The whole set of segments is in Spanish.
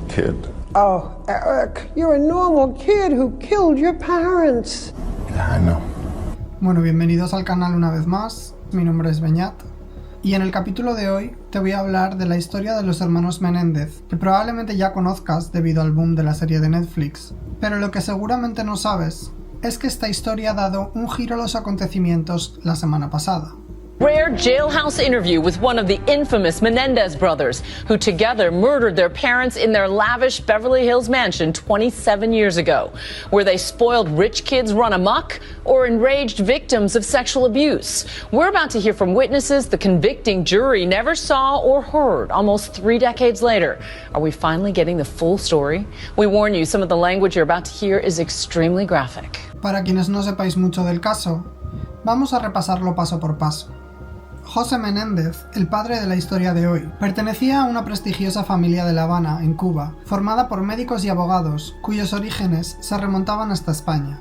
kid. Oh, Eric, you're a normal kid who killed your parents. Yeah, I know. Bueno, bienvenidos al canal una vez más. Mi nombre es Beñat. Y en el capítulo de hoy te voy a hablar de la historia de los hermanos Menéndez, que probablemente ya conozcas debido al boom de la serie de Netflix. Pero lo que seguramente no sabes es que esta historia ha dado un giro a los acontecimientos la semana pasada. Rare jailhouse interview with one of the infamous Menendez brothers, who together murdered their parents in their lavish Beverly Hills mansion 27 years ago, where they spoiled rich kids run amok or enraged victims of sexual abuse. We're about to hear from witnesses the convicting jury never saw or heard almost 3 decades later. Are we finally getting the full story? We warn you, some of the language you're about to hear is extremely graphic. Para quienes no sepáis mucho del caso, vamos a repasarlo paso por paso. José Menéndez, el padre de la historia de hoy, pertenecía a una prestigiosa familia de La Habana, en Cuba, formada por médicos y abogados, cuyos orígenes se remontaban hasta España.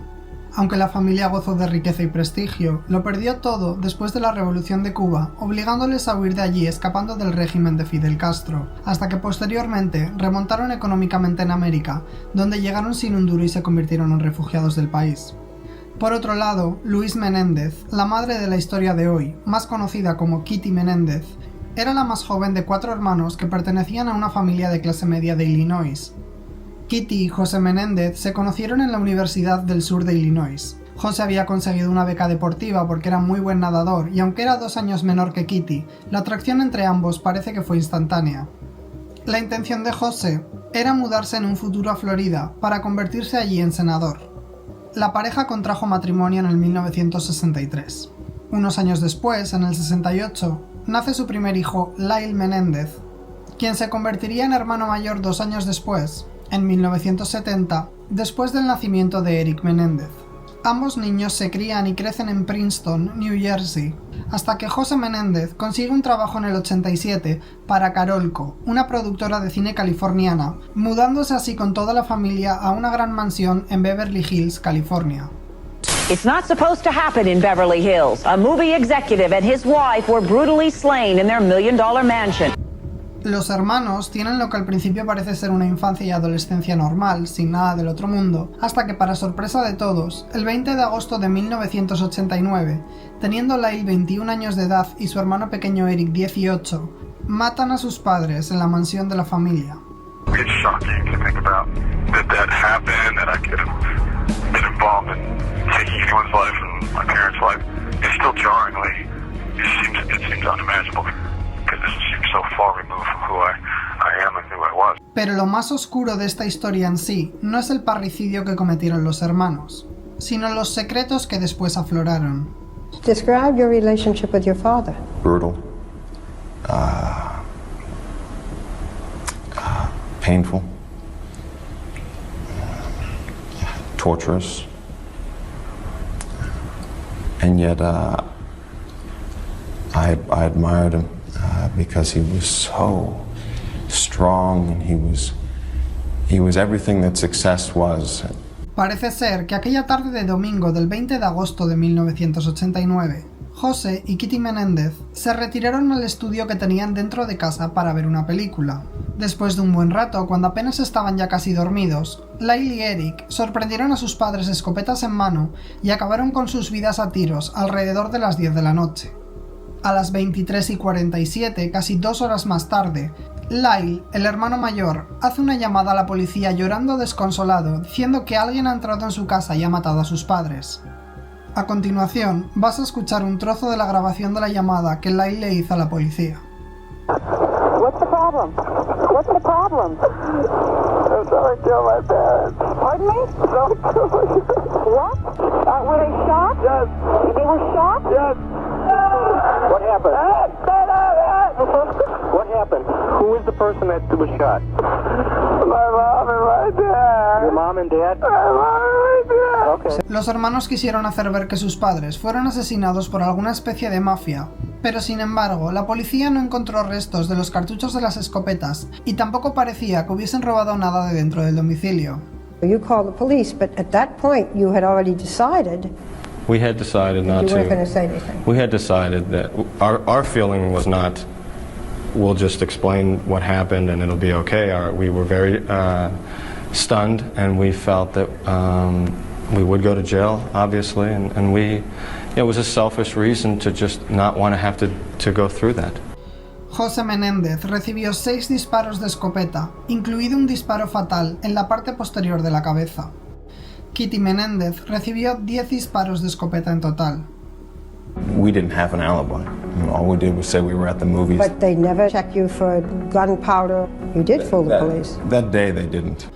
Aunque la familia gozó de riqueza y prestigio, lo perdió todo después de la Revolución de Cuba, obligándoles a huir de allí escapando del régimen de Fidel Castro, hasta que posteriormente remontaron económicamente en América, donde llegaron sin un duro y se convirtieron en refugiados del país. Por otro lado, Louise Menéndez, la madre de la historia de hoy, más conocida como Kitty Menéndez, era la más joven de 4 hermanos que pertenecían a una familia de clase media de Illinois. Kitty y José Menéndez se conocieron en la Universidad del Sur de Illinois. José había conseguido una beca deportiva porque era muy buen nadador y aunque era 2 años menor que Kitty, la atracción entre ambos parece que fue instantánea. La intención de José era mudarse en un futuro a Florida para convertirse allí en senador. La pareja contrajo matrimonio en el 1963. Unos años después, en el 68, nace su primer hijo, Lyle Menéndez, quien se convertiría en hermano mayor 2 años después, en 1970, después del nacimiento de Eric Menéndez. Ambos niños se crían y crecen en Princeton, New Jersey, hasta que José Menéndez consigue un trabajo en el 87 para Carolco, una productora de cine californiana, mudándose así con toda la familia a una gran mansión en Beverly Hills, California. It's not supposed to happen in Beverly Hills. A movie executive and his wife were brutally slain in their $1 million mansion. Los hermanos tienen lo que al principio parece ser una infancia y adolescencia normal, sin nada del otro mundo, hasta que para sorpresa de todos, el 20 de agosto de 1989, teniendo Lyle 21 años de edad y su hermano pequeño Eric 18, matan a sus padres en la mansión de la familia. It's shocking to think about that happened, that I could have been involved in taking anyone's life and my parents' life. It's still jarringly, it seems unimaginable. So far removed from who I am and who I was. Pero lo más oscuro de esta historia en sí no es el parricidio que cometieron los hermanos, sino los secretos que después afloraron. Describe your relationship with your father. Brutal. Painful. Torturous. And yet, I admired him. Because he was so strong and he was everything that success was. Parece ser que aquella tarde de domingo del 20 de agosto de 1989, José y Kitty Menéndez se retiraron al estudio que tenían dentro de casa para ver una película. Después de un buen rato, cuando apenas estaban ya casi dormidos, Lyle y Eric sorprendieron a sus padres escopetas en mano y acabaron con sus vidas a tiros alrededor de las 10 de la noche. A las 23:47, casi 2 horas más tarde, Lyle, el hermano mayor, hace una llamada a la policía llorando desconsolado, diciendo que alguien ha entrado en su casa y ha matado a sus padres. A continuación, vas a escuchar un trozo de la grabación de la llamada que Lyle le hizo a la policía. What's the problem? What's the problem? Someone killed my parents. Pardon me? Someone killed my parents. What? Were they shot? Yes. They were shot? Yes. What happened? What happened? Who is the person that was shot? My mom and my dad. Your mom and dad? My mom and my dad. Okay. Los hermanos quisieron hacer ver que sus padres fueron asesinados por alguna especie de mafia, pero sin embargo, la policía no encontró restos de los cartuchos de las escopetas y tampoco parecía que hubiesen robado nada de dentro del domicilio. You called the police, but at that point you had already decided. We had decided not You to. weren't going to say anything. We had decided that our feeling was not we'll just explain what happened and it'll be okay. We were very stunned, and we felt that we would go to jail, obviously, and it was a selfish reason to just not want to have to go through that. José Menéndez recibió 6 disparos de escopeta, incluido un disparo fatal en la parte posterior de la cabeza. Kitty Menéndez recibió 10 disparos de escopeta en total. We didn't have an alibi. All we did was say we were at the movies. But they never checked you for gunpowder. You did fool the police. That day they didn't.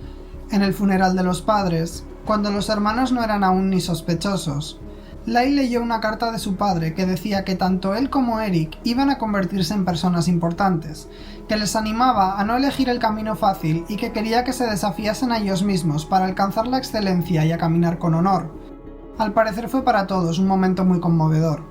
En el funeral de los padres, cuando los hermanos no eran aún ni sospechosos, Lyle leyó una carta de su padre que decía que tanto él como Eric iban a convertirse en personas importantes, que les animaba a no elegir el camino fácil y que quería que se desafiasen a ellos mismos para alcanzar la excelencia y a caminar con honor. Al parecer fue para todos un momento muy conmovedor.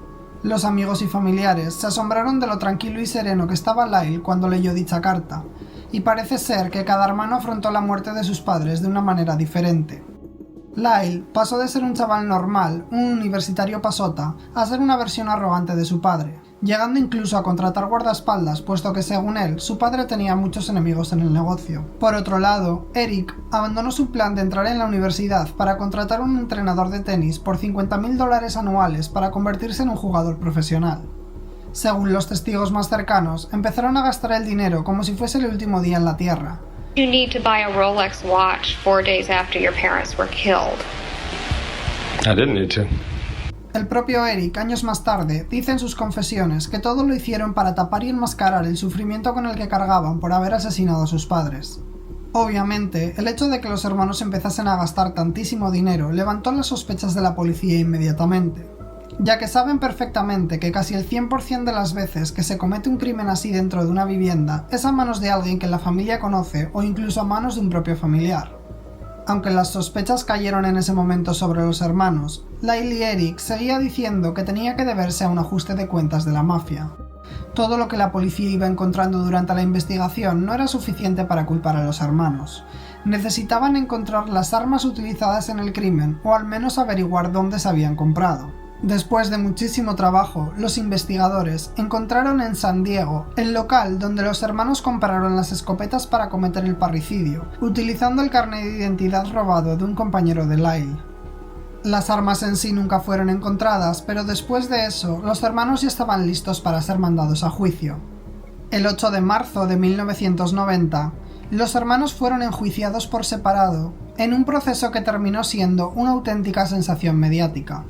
Los amigos y familiares se asombraron de lo tranquilo y sereno que estaba Lyle cuando leyó dicha carta, y parece ser que cada hermano afrontó la muerte de sus padres de una manera diferente. Lyle pasó de ser un chaval normal, un universitario pasota, a ser una versión arrogante de su padre, llegando incluso a contratar guardaespaldas, puesto que según él, su padre tenía muchos enemigos en el negocio. Por otro lado, Eric abandonó su plan de entrar en la universidad para contratar un entrenador de tenis por $50,000 anuales para convertirse en un jugador profesional. Según los testigos más cercanos, empezaron a gastar el dinero como si fuese el último día en la Tierra. You need to buy a Rolex watch 4 days after your parents were killed. I didn't need to. El propio Eric, años más tarde, dice en sus confesiones que todo lo hicieron para tapar y enmascarar el sufrimiento con el que cargaban por haber asesinado a sus padres. Obviamente, el hecho de que los hermanos empezasen a gastar tantísimo dinero levantó las sospechas de la policía inmediatamente, ya que saben perfectamente que casi el 100% de las veces que se comete un crimen así dentro de una vivienda es a manos de alguien que la familia conoce o incluso a manos de un propio familiar. Aunque las sospechas cayeron en ese momento sobre los hermanos, Lyle y Eric seguía diciendo que tenía que deberse a un ajuste de cuentas de la mafia. Todo lo que la policía iba encontrando durante la investigación no era suficiente para culpar a los hermanos. Necesitaban encontrar las armas utilizadas en el crimen o al menos averiguar dónde se habían comprado. Después de muchísimo trabajo, los investigadores encontraron en San Diego el local donde los hermanos compraron las escopetas para cometer el parricidio, utilizando el carnet de identidad robado de un compañero de Lyle. Las armas en sí nunca fueron encontradas, pero después de eso, los hermanos ya estaban listos para ser mandados a juicio. El 8 de marzo de 1990, los hermanos fueron enjuiciados por separado, en un proceso que terminó siendo una auténtica sensación mediática.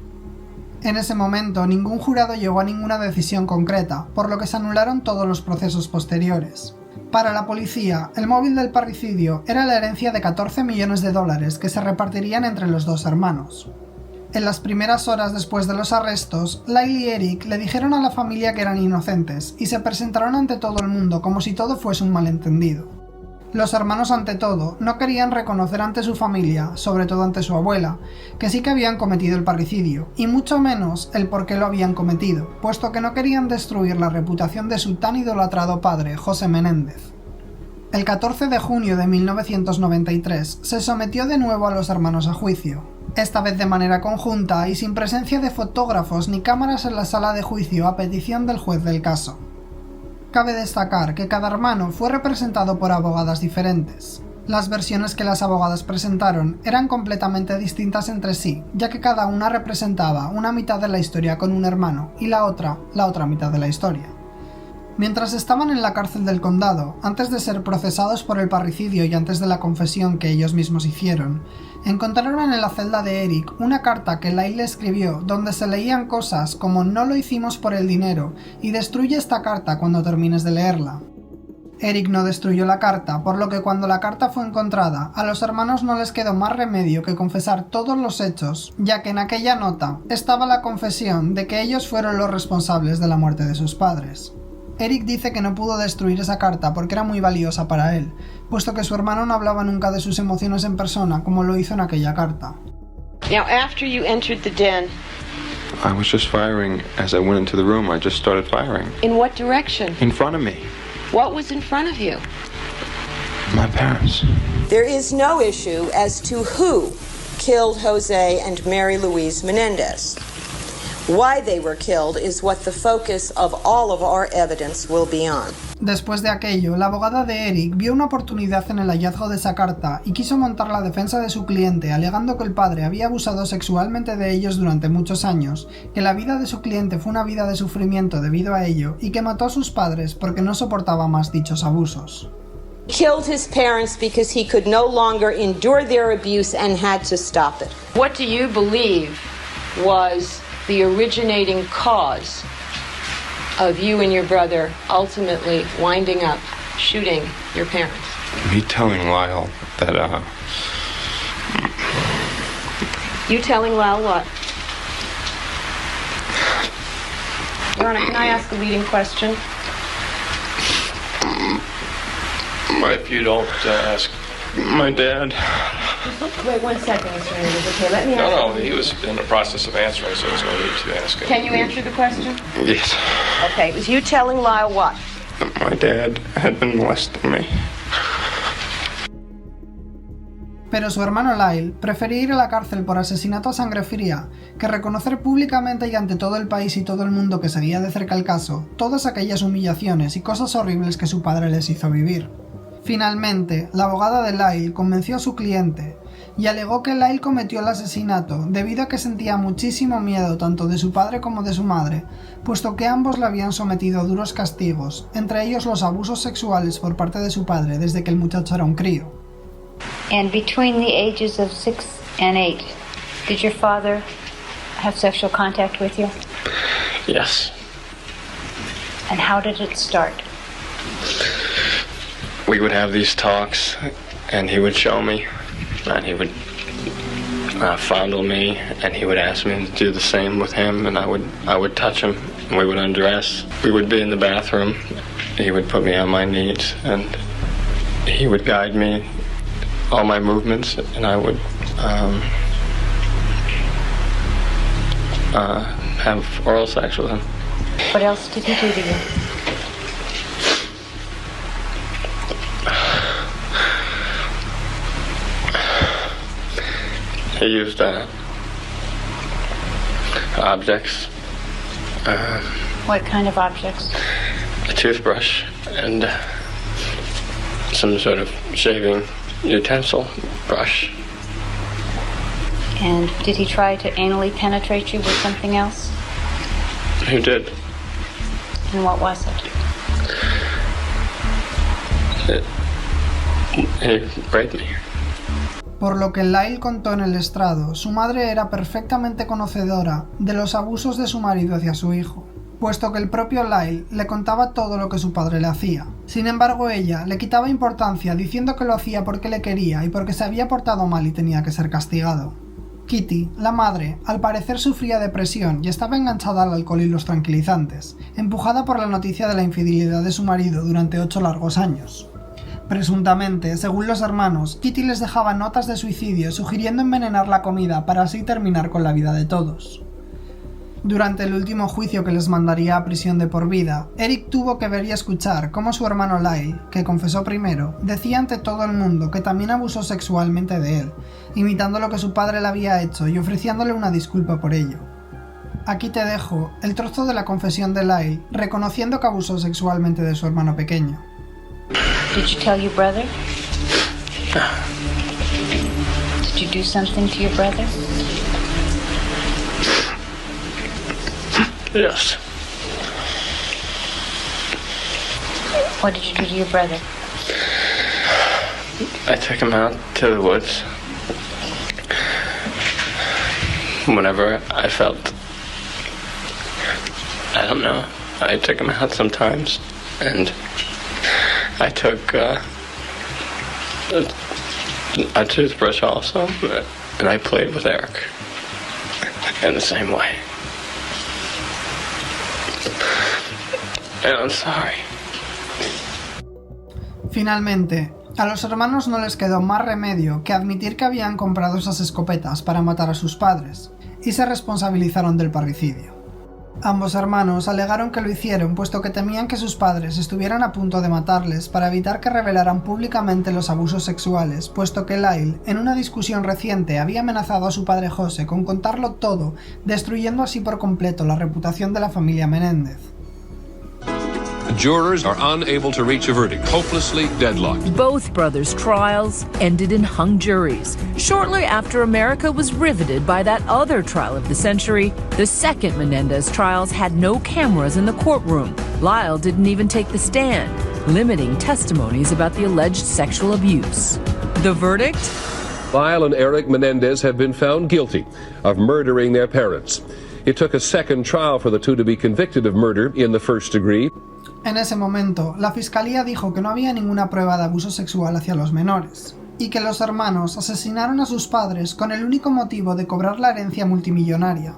En ese momento, ningún jurado llegó a ninguna decisión concreta, por lo que se anularon todos los procesos posteriores. Para la policía, el móvil del parricidio era la herencia de $14 millones que se repartirían entre los dos hermanos. En las primeras horas después de los arrestos, Lyle y Eric le dijeron a la familia que eran inocentes y se presentaron ante todo el mundo como si todo fuese un malentendido. Los hermanos, ante todo, no querían reconocer ante su familia, sobre todo ante su abuela, que sí que habían cometido el parricidio, y mucho menos el por qué lo habían cometido, puesto que no querían destruir la reputación de su tan idolatrado padre, José Menéndez. El 14 de junio de 1993 se sometió de nuevo a los hermanos a juicio, esta vez de manera conjunta y sin presencia de fotógrafos ni cámaras en la sala de juicio a petición del juez del caso. Cabe destacar que cada hermano fue representado por abogadas diferentes. Las versiones que las abogadas presentaron eran completamente distintas entre sí, ya que cada una representaba una mitad de la historia con un hermano y la otra mitad de la historia. Mientras estaban en la cárcel del condado, antes de ser procesados por el parricidio y antes de la confesión que ellos mismos hicieron, encontraron en la celda de Eric una carta que Lyle escribió donde se leían cosas como "no lo hicimos por el dinero" y "destruye esta carta cuando termines de leerla". Eric no destruyó la carta, por lo que cuando la carta fue encontrada, a los hermanos no les quedó más remedio que confesar todos los hechos, ya que en aquella nota estaba la confesión de que ellos fueron los responsables de la muerte de sus padres. Eric dice que no pudo destruir esa carta porque era muy valiosa para él, puesto que su hermano no hablaba nunca de sus emociones en persona como lo hizo en aquella carta. Now, after you entered the den, I was just firing as I went into the room. I just started firing. In what direction? In front of me. What was in front of you? My parents. There is no issue as to who killed Jose and Mary Louise Menendez. Why they were killed is what the focus of all of our evidence will be on. Después de aquello, la abogada de Eric vio una oportunidad en el hallazgo de esa carta y quiso montar la defensa de su cliente alegando que el padre había abusado sexualmente de ellos durante muchos años, que la vida de su cliente fue una vida de sufrimiento debido a ello y que mató a sus padres porque no soportaba más dichos abusos. Killed his parents because he could no longer endure their abuse and had to stop it. What do you believe was the originating cause of you and your brother ultimately winding up shooting your parents? Me telling Lyle that, You telling Lyle what? Your Honor, can I ask a leading question? if you don't ask my dad. Wait 1 second, Mr. Andrews. Okay, let me ask. No, he was in the process of answering, so there's no need to ask him. Can you answer the question? Yes. Okay, it was you telling Lyle what? My dad had been molesting me. Pero su hermano Lyle prefería ir a la cárcel por asesinato a sangre fría que reconocer públicamente y ante todo el país y todo el mundo que seguía de cerca el caso todas aquellas humillaciones y cosas horribles que su padre les hizo vivir. Finalmente, la abogada de Lyle convenció a su cliente y alegó que Lyle cometió el asesinato debido a que sentía muchísimo miedo tanto de su padre como de su madre, puesto que ambos le habían sometido a duros castigos, entre ellos los abusos sexuales por parte de su padre desde que el muchacho era un crío. And between the ages of 6 and 8, did your father have sexual contact with you? Yes. And how did it start? We would have these talks, and he would show me, and he would fondle me, and he would ask me to do the same with him, and I would touch him, and we would undress. We would be in the bathroom. He would put me on my knees, and he would guide me, all my movements, and I would have oral sex with him. What else did he do to you? He used objects. What kind of objects? A toothbrush and some sort of shaving utensil brush. And did he try to anally penetrate you with something else? He did. And what was it? He raped me. Por lo que Lyle contó en el estrado, su madre era perfectamente conocedora de los abusos de su marido hacia su hijo, puesto que el propio Lyle le contaba todo lo que su padre le hacía. Sin embargo, ella le quitaba importancia diciendo que lo hacía porque le quería y porque se había portado mal y tenía que ser castigado. Kitty, la madre, al parecer sufría depresión y estaba enganchada al alcohol y los tranquilizantes, empujada por la noticia de la infidelidad de su marido durante 8 largos años. Presuntamente, según los hermanos, Kitty les dejaba notas de suicidio sugiriendo envenenar la comida para así terminar con la vida de todos. Durante el último juicio que les mandaría a prisión de por vida, Eric tuvo que ver y escuchar cómo su hermano Lyle, que confesó primero, decía ante todo el mundo que también abusó sexualmente de él, imitando lo que su padre le había hecho y ofreciéndole una disculpa por ello. Aquí te dejo el trozo de la confesión de Lyle, reconociendo que abusó sexualmente de su hermano pequeño. Did you tell your brother? Did you do something to your brother? Yes. What did you do to your brother? I took him out to the woods. Whenever I felt, I don't know, I took him out sometimes, and I took a toothbrush also, and I played with Eric in the same way. And I'm sorry. Finalmente, a los hermanos no les quedó más remedio que admitir que habían comprado esas escopetas para matar a sus padres, y se responsabilizaron del parricidio. Ambos hermanos alegaron que lo hicieron puesto que temían que sus padres estuvieran a punto de matarles para evitar que revelaran públicamente los abusos sexuales, puesto que Lyle, en una discusión reciente, había amenazado a su padre José con contarlo todo, destruyendo así por completo la reputación de la familia Menéndez. Jurors are unable to reach a verdict, hopelessly deadlocked. Both brothers' trials ended in hung juries. Shortly after America was riveted by that other trial of the century, the second Menendez trials had no cameras in the courtroom. Lyle didn't even take the stand, limiting testimonies about the alleged sexual abuse. The verdict? Lyle and Eric Menendez have been found guilty of murdering their parents. It took a second trial for the two to be convicted of murder in the first degree. En ese momento, la fiscalía dijo que no había ninguna prueba de abuso sexual hacia los menores, y que los hermanos asesinaron a sus padres con el único motivo de cobrar la herencia multimillonaria.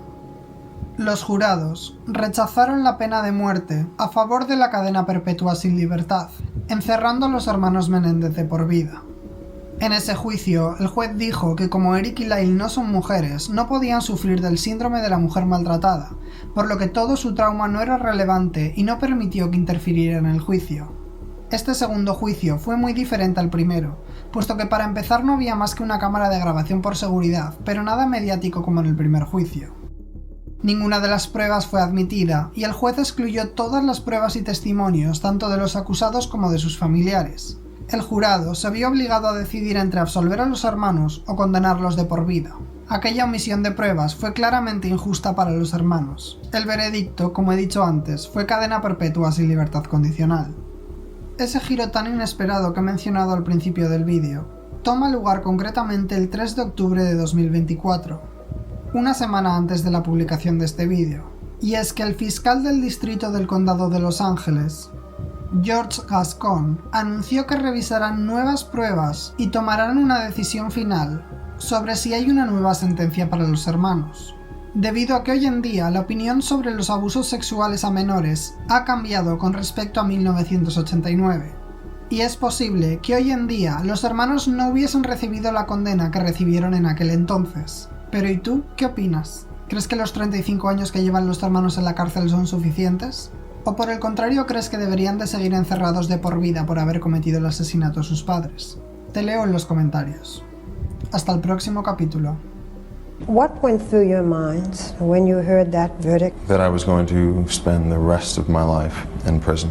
Los jurados rechazaron la pena de muerte a favor de la cadena perpetua sin libertad, encerrando a los hermanos Menéndez de por vida. En ese juicio, el juez dijo que como Eric y Lyle no son mujeres, no podían sufrir del síndrome de la mujer maltratada, por lo que todo su trauma no era relevante y no permitió que interfiriera en el juicio. Este segundo juicio fue muy diferente al primero, puesto que para empezar no había más que una cámara de grabación por seguridad, pero nada mediático como en el primer juicio. Ninguna de las pruebas fue admitida, y el juez excluyó todas las pruebas y testimonios, tanto de los acusados como de sus familiares. El jurado se vio obligado a decidir entre absolver a los hermanos o condenarlos de por vida. Aquella omisión de pruebas fue claramente injusta para los hermanos. El veredicto, como he dicho antes, fue cadena perpetua sin libertad condicional. Ese giro tan inesperado que he mencionado al principio del vídeo toma lugar concretamente el 3 de octubre de 2024, una semana antes de la publicación de este vídeo. Y es que el fiscal del distrito del condado de Los Ángeles, George Gascon, anunció que revisarán nuevas pruebas y tomarán una decisión final sobre si hay una nueva sentencia para los hermanos, debido a que hoy en día la opinión sobre los abusos sexuales a menores ha cambiado con respecto a 1989, y es posible que hoy en día los hermanos no hubiesen recibido la condena que recibieron en aquel entonces. Pero ¿y tú qué opinas? ¿Crees que los 35 años que llevan los hermanos en la cárcel son suficientes? ¿O por el contrario crees que deberían de seguir encerrados de por vida por haber cometido el asesinato de sus padres? Te leo en los comentarios. Hasta el próximo capítulo. What went through your minds when you heard that verdict? That I was going to spend the rest of my life in prison.